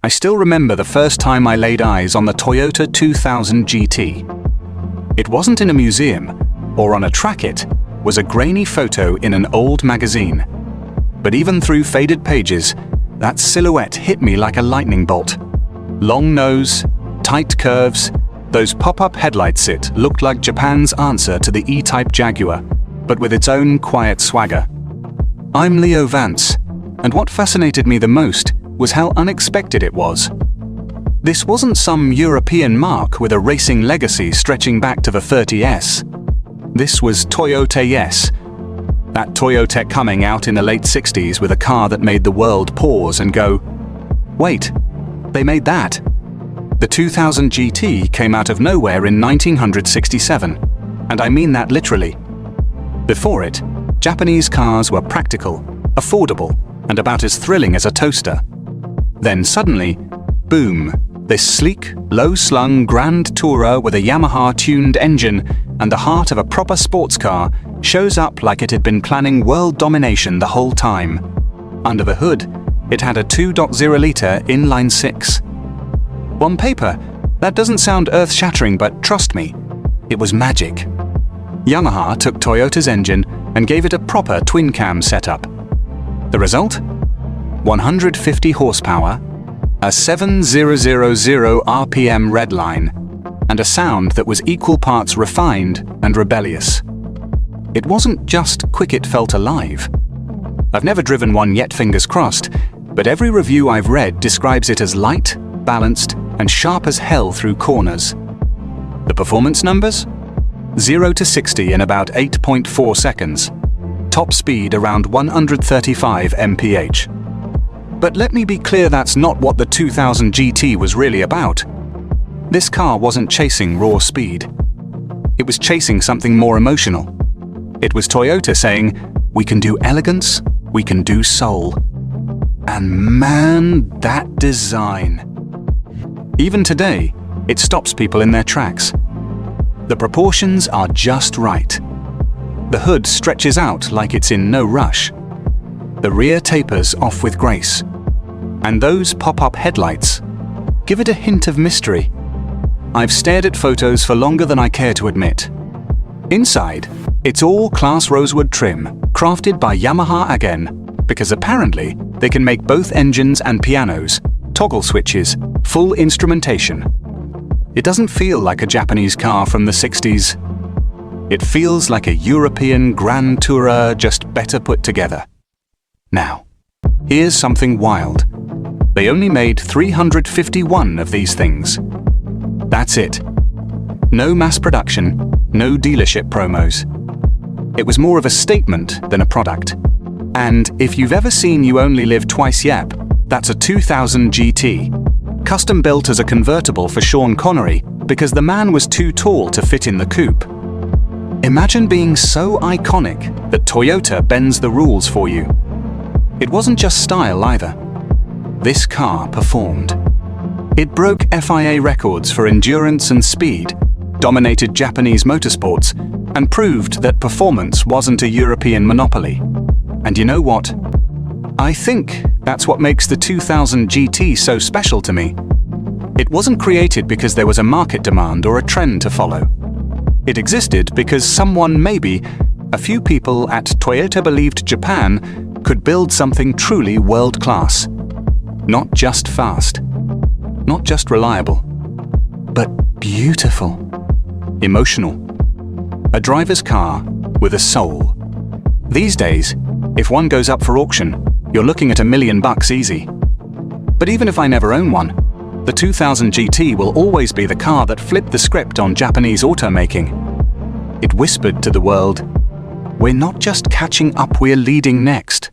I still remember the first time I laid eyes on the Toyota 2000 GT. It wasn't in a museum or on a track, it was a grainy photo in an old magazine. But even through faded pages, that silhouette hit me like a lightning bolt. Long nose, tight curves, those pop-up headlights, it looked like Japan's answer to the E-Type Jaguar, but with its own quiet swagger. I'm Leo Vance, and what fascinated me the most was how unexpected it was. This wasn't some European mark with a racing legacy stretching back to the 30s. This was Toyota, yes. That Toyota coming out in the late 60s with a car that made the world pause and go, wait, they made that? The 2000 GT came out of nowhere in 1967, and I mean that literally. Before it, Japanese cars were practical, affordable, and about as thrilling as a toaster. Then suddenly, boom, this sleek, low-slung Grand Tourer with a Yamaha-tuned engine and the heart of a proper sports car shows up like it had been planning world domination the whole time. Under the hood, it had a 2.0-litre inline-six. On paper, that doesn't sound earth-shattering, but trust me, it was magic. Yamaha took Toyota's engine and gave it a proper twin-cam setup. The result? 150 horsepower, a 7,000 RPM redline, and a sound that was equal parts refined and rebellious. It wasn't just quick, it felt alive. I've never driven one yet, fingers crossed, but every review I've read describes it as light, balanced, and sharp as hell through corners. The performance numbers? 0 to 60 in about 8.4 seconds. Top speed around 135 mph. But let me be clear, that's not what the 2000 GT was really about. This car wasn't chasing raw speed. It was chasing something more emotional. It was Toyota saying, we can do elegance, we can do soul. And man, that design. Even today, it stops people in their tracks. The proportions are just right. The hood stretches out like it's in no rush. The rear tapers off with grace. And those pop-up headlights give it a hint of mystery. I've stared at photos for longer than I care to admit. Inside, it's all class rosewood trim, crafted by Yamaha again, because apparently they can make both engines and pianos, toggle switches, full instrumentation. It doesn't feel like a Japanese car from the 60s. It feels like a European Grand Tourer, just better put together. Now, here's something wild. They only made 351 of these things. That's it. No mass production, no dealership promos. It was more of a statement than a product. And if you've ever seen You Only Live Twice, yep, that's a 2000 GT. Custom built as a convertible for Sean Connery because the man was too tall to fit in the coupe. Imagine being so iconic that Toyota bends the rules for you. It wasn't just style either. This car performed. It broke FIA records for endurance and speed, dominated Japanese motorsports, and proved that performance wasn't a European monopoly. And you know what? I think that's what makes the 2000 GT so special to me. It wasn't created because there was a market demand or a trend to follow. It existed because someone, maybe a few people at Toyota, believed Japan could build something truly world-class. Not just fast, not just reliable, but beautiful, emotional. A driver's car with a soul. These days, if one goes up for auction, you're looking at $1 million easy. But even if I never own one, the 2000 GT will always be the car that flipped the script on Japanese automaking. It whispered to the world, we're not just catching up, we're leading next.